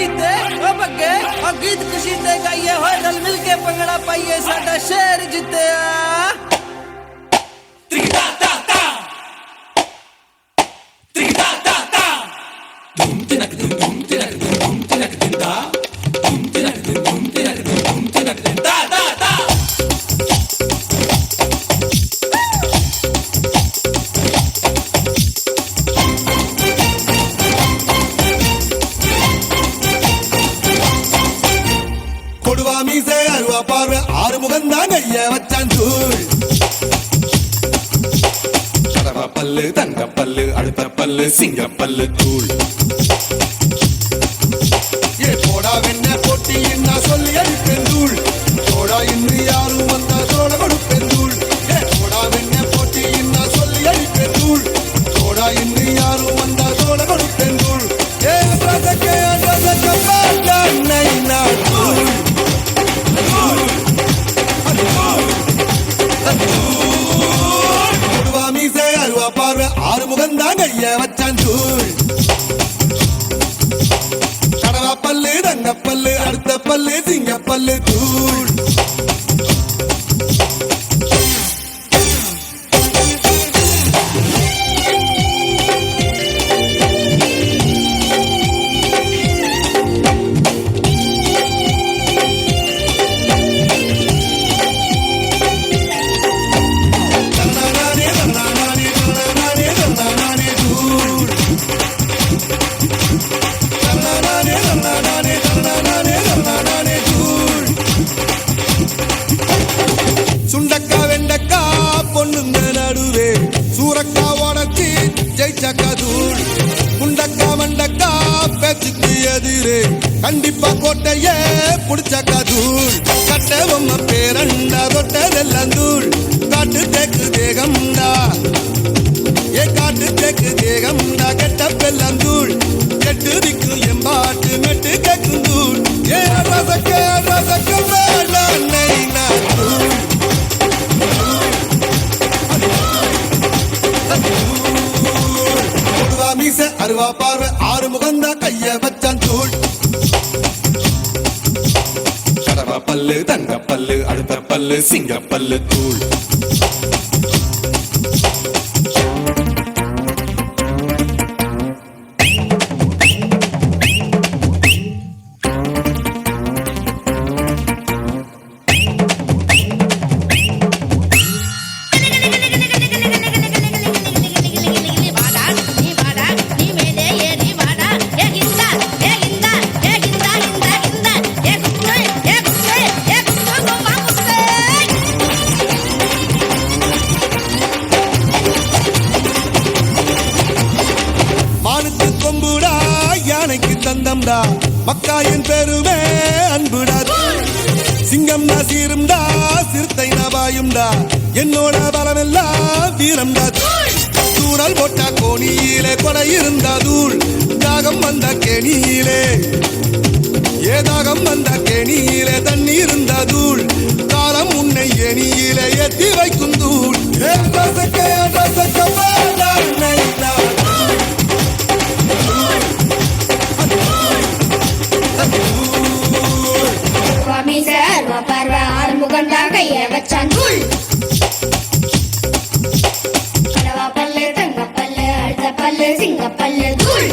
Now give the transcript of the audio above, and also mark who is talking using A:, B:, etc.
A: जीते ओ बग्गे और गीत खुशी ते गाइए होए रल मिल के पंगड़ा पाइए साडा शहर जीते त्रिदा ता ता त्रिदा ता ता धूम तिनक धूम तिनक धूम तिनक दिंदा धूम तिनक धूम तिनक धूम तिनक दिंदा ता ता
B: மீசை அருவா பார்வை ஆறு முகந்தான் ஐய வச்சான் தூள் கடவா பல்லு தங்க பல்லு அடுத்த பல்லு சிங்க பல்லு தூள் ஏ போடா வெண்ண போட்டி என்ன சொல்லி அடிப்பேன் தூள் போடா இன்று யாரும் வந்தா தோட கொடுப்பேன் தூள் ஏ போடா வெண்ண போட்டி என்ன சொல்லி அடிப்பேன் தூள் போடா இன்று யாரும் வந்தா தோட கொடுப்பேன் தூள் ஏ ரசக்கே நை நா தூள் பார்வை ஆறு முகந்தான் ஐய வச்சான் தூள் கடவா பல்லு தங்க பல்லு அடுத்த பல்லு சிங்க பல்லு தூள் சுண்டக்கா வெண்டக்கா பொண்ணுங்க நடுவே சூரக்கா உடச்சி ஜெயிச்சக்கா தூள் குண்டக்கா மண்டக்கா பேச்சுக்கு எதிரே கண்டிப்பா கோட்டையே புடிச்சக்கா தூள் கட்ட பொம்மை பேரண்டா தொட்டதெல்லாம் தூள் காட்டு தேக்கு தேகம்டா ஏ காட்டு தேக்கு தேகம்டா கெட்ட பெல்லாம் தூள் கெட்டு திக்கும் எம்பாட்டு மெட்டு கேக்கும் தூள் ஏ ரசக்க வேண்டாம் நைனா தூள் மீசை அருவா பார்வை ஆறு முகந்தா கைய வச்சான் தூள் கடவா பல்லு தங்க பல்லு அடுத்த பல்லு சிங்க பல்லு தூள் தந்தம்டா மக்காயின் பெருமே அன்புடா சிங்கம்டா சீரும்டா சிறுத்தை நபாயும்டா என்னோட பலமெல்லாம் வீரம்டா தூரல் போட்டா கோணியிலே கொடை இருந்தா தூள் தாகம் வந்த கேணியிலே ஏதாகம் வந்த கேணியிலே தண்ணி இருந்தா தூள் காலம் உன்னை எணியிலே ஏத்தி வைக்கும் தூள்
C: பார்வை ஆறு முகந்தா கைய வச்சான் தூள் கடவா பல்லு தங்க பல்லு அடுத்த பல்லு சிங்க பல்லு தூள்